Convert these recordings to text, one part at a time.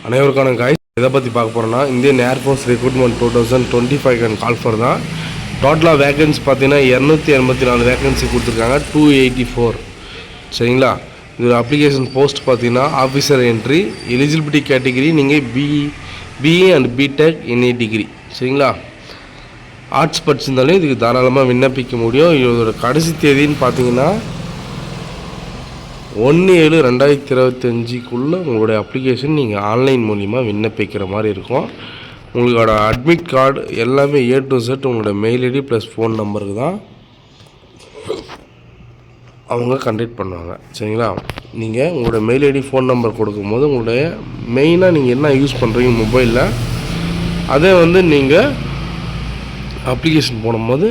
அனைவருக்கான guys எதை பற்றி பார்க்க போகிறோன்னா Indian air force recruitment 2025 call for தான். டோட்டலாக வேகன்சி பார்த்தீங்கன்னா 284 வேகன்சி கொடுத்துருக்காங்க. 284 சரிங்களா. இது அப்ளிகேஷன் போஸ்ட் பார்த்தீங்கன்னா ஆஃபீஸர் என்ட்ரி. எலிஜிபிலிட்டி கேட்டகிரி நீங்கள் BE and BTech any degree சரிங்களா. ஆர்ட்ஸ் படிச்சிருந்தாலும் இதுக்கு தாராளமாக விண்ணப்பிக்க முடியும். இதோட கடைசி தேதின்னு பார்த்தீங்கன்னா 1/7/2025 உங்களுடைய அப்ளிகேஷன் நீங்கள் ஆன்லைன் மூலிமா விண்ணப்பிக்கிற மாதிரி இருக்கும். உங்களோட அட்மிட் கார்டு எல்லாமே A to Z உங்களோட மெயில் ஐடி ப்ளஸ் ஃபோன் நம்பருக்கு தான் அவங்க கண்டக்ட் பண்ணுவாங்க சரிங்களா. நீங்கள் உங்களோட மெயில் ஐடி ஃபோன் நம்பர் கொடுக்கும்போது உங்களுடைய மெயினாக நீங்கள் என்ன யூஸ் பண்ணுறீங்க மொபைலில் அதை நீங்கள் அப்ளிகேஷன் போடும்போது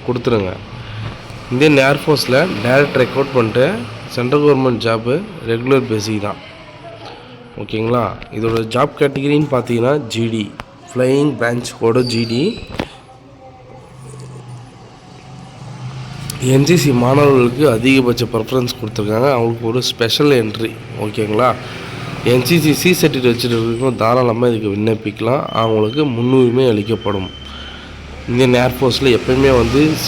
கொடுத்துருங்க. இந்தியன் ஏர்ஃபோர்ஸில் டைரக்ட் ரெக்ரூட் பண்ணிட்டு central government job regular basic தான் ஓகேங்களா. இதோட ஜாப் கேட்டகிரின்னு பார்த்தீங்கன்னா GD flying branch code GD. NCC மாணவர்களுக்கு அதிகபட்ச ப்ரிஃபரன்ஸ் கொடுத்துருக்காங்க. அவங்களுக்கு ஒரு ஸ்பெஷல் என்ட்ரி ஓகேங்களா. என்சிசி சி சர்டிஃபிகேட் வச்சுருக்கவங்க தாராளமாக இதுக்கு விண்ணப்பிக்கலாம். அவங்களுக்கு முன்னுரிமை அளிக்கப்படும். இந்தியன் ஏர்ஃபோர்ஸில் எப்போயுமே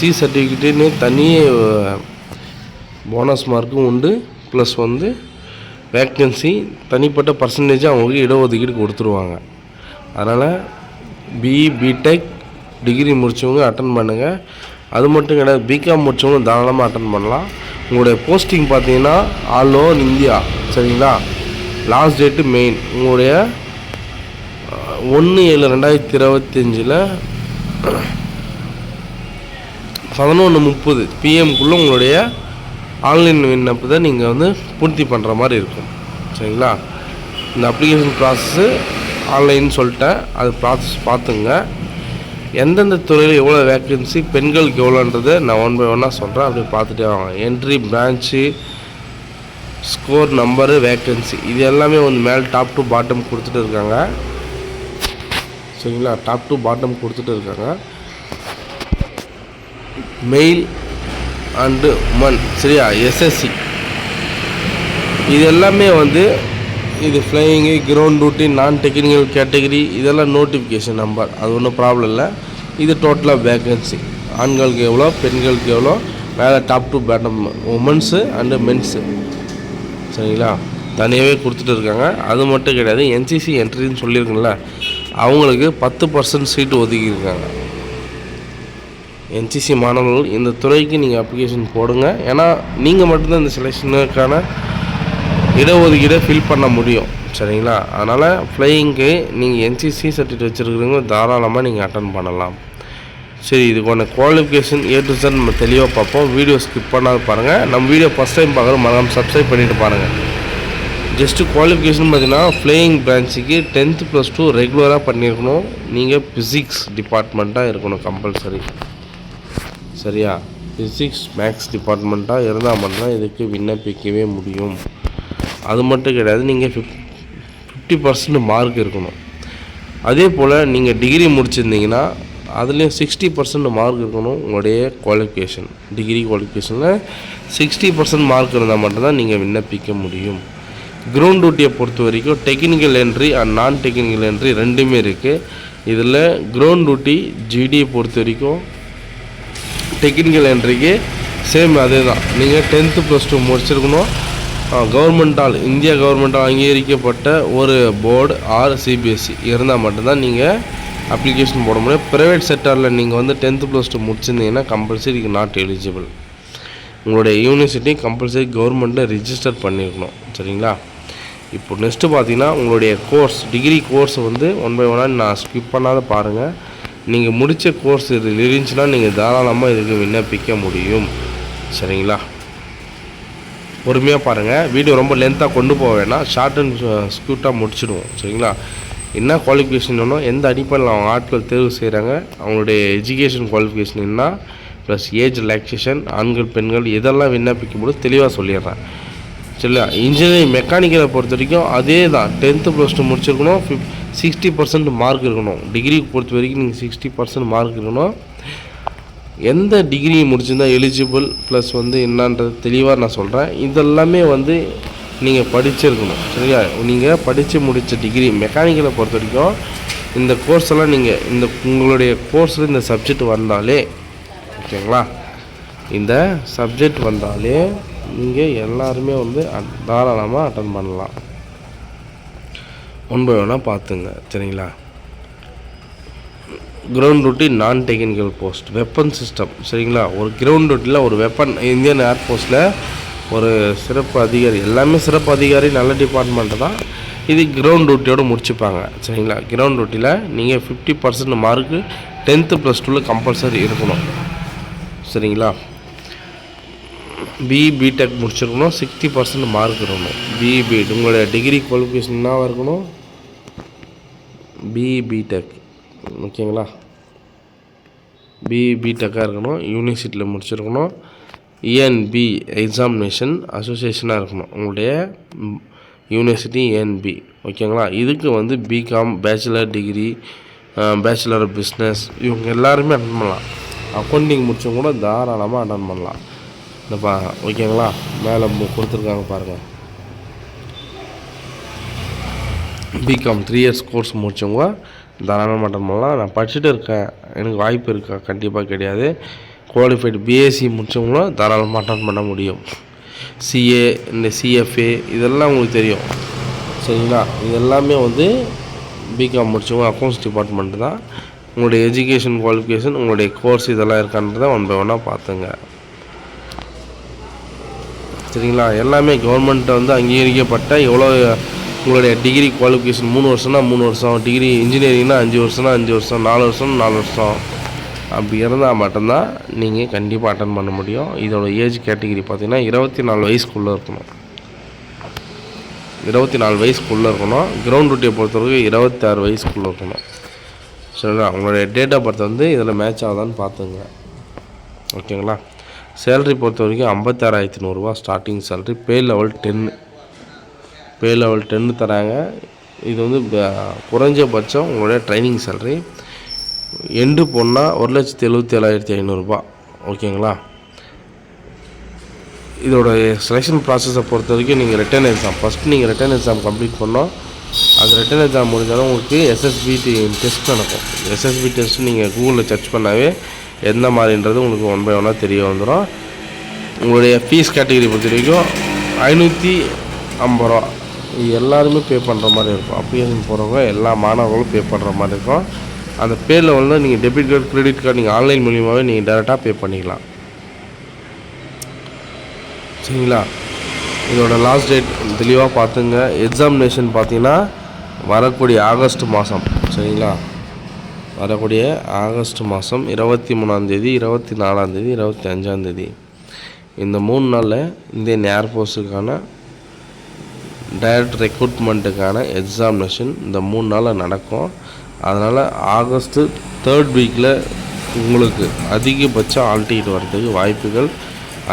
சி சர்டிஃபிகேட்டுன்னு தனியே போனஸ் மார்க்கும் உண்டு. ப்ளஸ் வேக்கன்சி தனிப்பட்ட பர்சன்டேஜ் அவங்களுக்கு இடஒதுக்கீடு கொடுத்துருவாங்க. அதனால் பிடெக் டிகிரி முடித்தவங்க அட்டன் பண்ணுங்கள். அது மட்டும் கிடையாது, பிகாம் முடித்தவங்க தாராளமாக அட்டன் பண்ணலாம். உங்களுடைய போஸ்டிங் பார்த்தீங்கன்னா ஆல் ஓவர் இந்தியா சரிங்களா. லாஸ்ட் டேட்டு மெயின் உங்களுடைய 1/7/2025 11:30 PM உங்களுடைய ஆன்லைன் விண்ணப்பத்தை நீங்கள் பூர்த்தி பண்ணுற மாதிரி இருக்கும் சரிங்களா. இந்த அப்ளிகேஷன் ப்ராசஸ்ஸு ஆன்லைன் சொல்லிட்டேன், அது ப்ராசஸ் பார்த்துங்க. எந்தெந்த துறையில் எவ்வளோ வேக்கன்சி, பெண்களுக்கு எவ்வளோன்றதை நான் 1 by 1 சொல்கிறேன். அப்படி பார்த்துட்டே வாங்க. Entry, branch, score, number, vacancy இது எல்லாமே மேலே டாப் டு பாட்டம் கொடுத்துட்டு இருக்காங்க சரிங்களா. டாப் டு பாட்டம் கொடுத்துட்டு இருக்காங்க. மெயில் அண்டு உமன் சரியா. எஸ்எஸ்சி இது எல்லாமே இது ஃப்ளையிங்கு, கிரவுண்ட் டியூட்டி, நான் டெக்னிக்கல் கேட்டகிரி இதெல்லாம் நோட்டிஃபிகேஷன் நம்பர், அது ஒன்றும் ப்ராப்ளம் இல்லை. இது டோட்டலாக வேக்கன்சி ஆண்களுக்கு எவ்வளோ, பெண்களுக்கு எவ்வளோ, மேலே top to bottom women's and men's சரிங்களா தனியாகவே கொடுத்துட்டு இருக்காங்க. அது மட்டும் கிடையாது, என்சிசி என்ட்ரின்னு சொல்லியிருக்குங்கள அவங்களுக்கு 10% சீட்டு ஒதுக்கியிருக்காங்க. என்சிசி மாணவர்கள் இந்த துறைக்கு நீங்கள் அப்ளிகேஷன் போடுங்க. ஏன்னா நீங்கள் மட்டும்தான் இந்த செலெக்ஷனுக்கான இடஒதுக்கீடை ஃபில் பண்ண முடியும் சரிங்களா. அதனால் ஃப்ளையிங்க்கு நீங்கள் என்சிசி சர்டிஃபிகேட் வச்சுருக்கிறவங்க தாராளமாக நீங்கள் அட்டன் பண்ணலாம். சரி, இதுக்கான குவாலிஃபிகேஷன் A to Z நம்ம தெளிவாக பார்ப்போம். வீடியோ ஸ்கிப் பண்ணாத பாருங்கள். நம்ம வீடியோ ஃபஸ்ட் டைம் பார்க்குற மறக்காம சப்ஸ்கிரைப் பண்ணிவிட்டு பாருங்கள். ஜஸ்ட்டு குவாலிஃபிகேஷன் பார்த்தீங்கன்னா ஃப்ளையிங் பிரான்ச்சுக்கு 10th + 2 ரெகுலராக பண்ணியிருக்கணும். நீங்கள் ஃபிசிக்ஸ் டிபார்ட்மெண்ட்டாக இருக்கணும் கம்பல்சரி சரியா. ஃபிசிக்ஸ் மேக்ஸ் டிபார்ட்மெண்ட்டாக இருந்தால் மட்டும்தான் இதுக்கு விண்ணப்பிக்கவே முடியும். அது மட்டும் கிடையாது, நீங்கள் 50% மார்க் இருக்கணும். அதே போல் நீங்கள் டிகிரி முடிச்சிருந்தீங்கன்னா அதுலேயும் 60% மார்க் இருக்கணும். உங்களுடைய குவாலிஃபிகேஷன் டிகிரி குவாலிஃபிகேஷனில் 60% மார்க் இருந்தால் மட்டும்தான் நீங்கள் விண்ணப்பிக்க முடியும். கிரவுண்ட் டியூட்டியை பொறுத்த வரைக்கும் டெக்னிக்கல் என்ட்ரி அண்ட் நான் டெக்னிக்கல் என்ட்ரி ரெண்டுமே இருக்குது. இதில் கிரவுண்ட் டியூட்டி ஜிடியை பொறுத்த வரைக்கும் டெக்னிக்கல் என்ட்ரிக்கு சேம் அதே தான். நீங்கள் 10th + 2 முடிச்சிருக்கணும். கவர்மெண்ட்டால் இந்தியா கவர்மெண்ட்டால் அங்கீகரிக்கப்பட்ட ஒரு போர்டு ஆர் சிபிஎஸ்சி இருந்தால் மட்டும்தான் நீங்கள் அப்ளிகேஷன் போட முடியும். ப்ரைவேட் செக்டாரில் நீங்கள் 10th + 2 முடிச்சிருந்தீங்கன்னா கம்பல்சரி நாட் எலிஜிபிள். உங்களுடைய யூனிவர்சிட்டி கம்பல்சரி கவர்மெண்ட்டில் ரிஜிஸ்டர் பண்ணியிருக்கணும் சரிங்களா. இப்போ நெக்ஸ்ட்டு பார்த்தீங்கன்னா உங்களுடைய கோர்ஸ் டிகிரி கோர்ஸ் 1 by 1 நான் ஸ்கிப் பண்ணாத பாருங்கள். நீங்கள் முடித்த கோர்ஸ் இது இருந்துச்சுன்னா நீங்கள் தாராளமாக இதுக்கு விண்ணப்பிக்க முடியும் சரிங்களா. பொறுமையாக பாருங்கள். வீடியோ ரொம்ப லென்த்தாக கொண்டு போக வேணாம், ஷார்ட் அண்ட் ஸ்க்யூட்டாக முடிச்சிடுவோம் சரிங்களா. என்ன குவாலிஃபிகேஷன் வேணும், எந்த அடிப்படையில் அவங்க ஆட்கள் தேர்வு செய்கிறாங்க, அவங்களுடைய எஜுகேஷன் குவாலிஃபிகேஷன் என்ன, ப்ளஸ் ஏஜ் ரிலாக்ஸேஷன், ஆண்கள் பெண்கள் இதெல்லாம் விண்ணப்பிக்க முடியும் தெளிவாக சொல்லிடுறேன் சரிங்களா. இன்ஜினியரிங் மெக்கானிக்கலை பொறுத்த வரைக்கும் அதே தான். 10th + 2 முடிச்சிருக்கணும். 60% மார்க் இருக்கணும். டிகிரி பொறுத்த வரைக்கும் நீங்கள் 60% மார்க் இருக்கணும். எந்த டிகிரி முடிச்சிருந்தால் எலிஜிபிள் ப்ளஸ் என்னன்றது தெளிவாக நான் சொல்கிறேன். இதெல்லாமே நீங்கள் படிச்சிருக்கணும். சரியா? நீங்கள் படித்து முடித்த டிகிரி மெக்கானிக்கலை பொறுத்த வரைக்கும் இந்த கோர்ஸ் எல்லாம் நீங்கள் உங்களுடைய கோர்ஸில் இந்த சப்ஜெக்ட் வந்தாலே, ஓகேங்களா, இந்த சப்ஜெக்ட் வந்தாலே நீங்கள் எல்லாருமே வந்து தாராளமாக அட்டன் பண்ணலாம். ஒன் பை ஒன்னாக பார்த்துங்க. சரிங்களா? கிரவுண்ட் டியூட்டி நான் டெக்னிக்கல் போஸ்ட் வெப்பன் சிஸ்டம். சரிங்களா? ஒரு கிரவுண்ட் டியூட்டியில் ஒரு வெப்பன் இந்தியன் ஏர்ஃபோர்ஸில் ஒரு சிறப்பு அதிகாரி, எல்லாமே சிறப்பு அதிகாரி, நல்ல டிபார்ட்மெண்ட்டு தான். இது கிரவுண்ட் டியூட்டியோடு முடிச்சுப்பாங்க. சரிங்களா? கிரவுண்ட் டியூட்டியில் நீங்கள் 50% மார்க்கு 10th + 2 கம்பல்சரி இருக்கணும். சரிங்களா? பிடெக் முடிச்சிருக்கணும், 60% மார்க் இருக்கணும். பிஎட் உங்களுடைய டிகிரி குவாலிஃபிகேஷன் என்னவாக இருக்கணும்? பிடெக், ஓகேங்களா? பிடெக்காக இருக்கணும், யூனிவர்சிட்டியில் முடிச்சிருக்கணும், ENB எக்ஸாமினேஷன் அசோசியேஷனாக இருக்கணும் உங்களுடைய யூனிவர்சிட்டி ENB, ஓகேங்களா? இதுக்கு வந்து BCom, bachelor degree, bachelor of business, இவங்க எல்லாருமே அட்டன் பண்ணலாம். அக்கௌண்டிங் முடிச்சவங்க கூட தாராளமாக அட்டன் பண்ணலாம். இந்த ஓகேங்களா? மேலே கொடுத்துருக்காங்க பாருங்கள். பிகாம் 3 years கோர்ஸ் முடித்தவங்க தாராளமாக அட்டன் பண்ணலாம். நான் படிச்சுட்டு இருக்கேன், எனக்கு வாய்ப்பு இருக்கா? கண்டிப்பாக கிடையாது. குவாலிஃபைடு பிஎஸ்சி முடித்தவங்களும் தாராளமாக அட்டன் பண்ண முடியும். சிஏ, இந்த சிஎஃப்ஏ இதெல்லாம் உங்களுக்கு தெரியும். சரிங்களா? இது எல்லாமே வந்து பிகாம் முடித்தவங்க அக்கௌண்ட்ஸ் டிபார்ட்மெண்ட்டு தான். உங்களுடைய எஜுகேஷன் குவாலிஃபிகேஷன், உங்களுடைய கோர்ஸ் இதெல்லாம் இருக்கான்றதை ஒன் பை ஒன்னாக பார்த்துங்க. சரிங்களா? எல்லாமே கவர்மெண்ட்டை வந்து அங்கீகரிக்கப்பட்ட எவ்வளோ உங்களுடைய டிகிரி குவாலிஃபிகேஷன் 3 வருஷம்னா 3 வருஷம், டிகிரி இன்ஜினியரிங்னா 5 வருஷம்னா 5 வருஷம், 4 வருஷம் 4 வருஷம் அப்படி இருந்தால் மட்டும்தான் நீங்கள் கண்டிப்பாக அட்டன் பண்ண முடியும். இதோட ஏஜ் கேட்டகிரி பார்த்தீங்கன்னா 24 வயசுக்குள்ளே இருக்கணும். 24 வயசுக்குள்ளே இருக்கணும். கிரவுண்ட் டியூட்டியை பொறுத்தவரைக்கும் 26 வயசுக்குள்ளே இருக்கணும். சரிங்களா? உங்களுடைய டேட் ஆஃப் பர்த் வந்து இதில் மேட்ச் ஆகுதான்னு பார்த்துங்க. ஓகேங்களா? சேலரி பொறுத்த வரைக்கும் 56,100 ஸ்டார்டிங் சேலரி. பே லெவல் 10 தராங்க. இது வந்து குறைஞ்சபட்சம் உங்களுடைய ட்ரைனிங் சேலரி. எண்டு போனால் 1,77,500. ஓகேங்களா? இதோட செலெக்ஷன் ப்ராசஸை பொறுத்த வரைக்கும் நீங்கள் ரிட்டன் எக்ஸாம் ஃபஸ்ட்டு நீங்கள் ரிட்டன் எக்ஸாம் கம்ப்ளீட் பண்ணோம். அது ரிட்டன் எக்ஸாம் முடிஞ்சாலும் உங்களுக்கு SSB டெஸ்ட் நடக்கும். SSB டெஸ்ட் நீங்கள் கூகுளில் சர்ச் பண்ணாவே எந்த மாதிரின்றது உங்களுக்கு ஒன் பை ஒன்னாக தெரிய வந்துடும். உங்களுடைய ஃபீஸ் கேட்டகரி பொறுத்த வரைக்கும் 550 ரூபா. இது எல்லாருமே பே பண்ணுற மாதிரி இருக்கும். அப்ளிகேஷன் போகிறவங்க எல்லா மாணவர்களும் பே பண்ணுற மாதிரி இருக்கும். அந்த பேரில் வந்து நீங்கள் டெபிட் கார்டு, கிரெடிட் கார்டு நீங்கள் ஆன்லைன் மூலியமாகவே நீங்கள் டேரெக்டாக பே பண்ணிக்கலாம். சரிங்களா? இதோட லாஸ்ட் டேட் தெளிவாக பார்த்துங்க. எக்ஸாமினேஷன் பார்த்தீங்கன்னா வரக்கூடிய ஆகஸ்ட் மாதம். சரிங்களா? வரக்கூடிய ஆகஸ்ட் மாதம் 23ஆம் தேதி, 24ஆம் தேதி, 25ஆம் தேதி இந்த 3 நாளில் இந்தியன் ஏர்ஃபோர்ஸுக்கான டைரக்ட் ரெக்ரூட்மெண்ட்டுக்கான எக்ஸாமினேஷன் இந்த 3 நாளில் நடக்கும். அதனால் ஆகஸ்ட்டு 3rd வீக்கில் உங்களுக்கு அதிகபட்சம் ஆல் டிக்கெட் வர்றதுக்கு வாய்ப்புகள்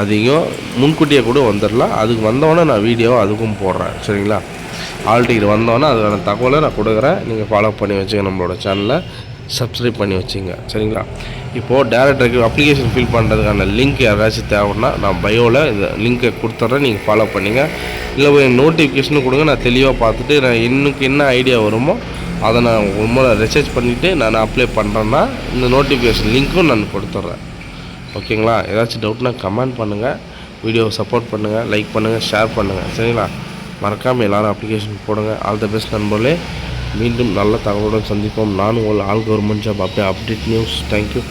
அதிகம். முன்கூட்டியே கூட வந்துடலாம். அதுக்கு வந்தோடனே நான் வீடியோ அதுக்கும் போடுறேன். சரிங்களா? ஆல் டிக்கெட் வந்தோடனே அதுக்கான தகவலை நான் கொடுக்குறேன். நீங்கள் ஃபாலோ பண்ணி வச்சுங்க, நம்மளோட சேனலை சப்ஸ்கிரைப் பண்ணி வச்சுங்க. சரிங்களா? இப்போது டேரக்ட் அப்ளிகேஷன் ஃபில் பண்ணுறதுக்கான லிங்க் யாராச்சும் தேவைன்னா நான் பயோவில் இந்த லிங்க்கை கொடுத்துட்றேன், நீங்கள் ஃபாலோ பண்ணிங்க. இல்லை நோட்டிஃபிகேஷனும் கொடுங்க, நான் தெளிவாக பார்த்துட்டு நான் இன்னுக்கு என்ன ஐடியா வருமோ அதை நான் ரொம்ப ரிசர்ச் பண்ணிவிட்டு நான் அப்ளை பண்ணுறேன்னா இந்த நோட்டிஃபிகேஷன் லிங்க்கும் நான் கொடுத்துட்றேன். ஓகேங்களா? ஏதாச்சும் டவுட்னா கமெண்ட் பண்ணுங்கள், வீடியோவை சப்போர்ட் பண்ணுங்கள், லைக் பண்ணுங்கள், ஷேர் பண்ணுங்கள். சரிங்களா? மறக்காமல் எல்லோரும் அப்ளிகேஷன் போடுங்க. ஆல் த பெஸ்ட் நண்பர்களே. மீண்டும் நல்ல தகவலுடன் சந்திப்போம். நான் உங்கள் all government job update news. Thank you.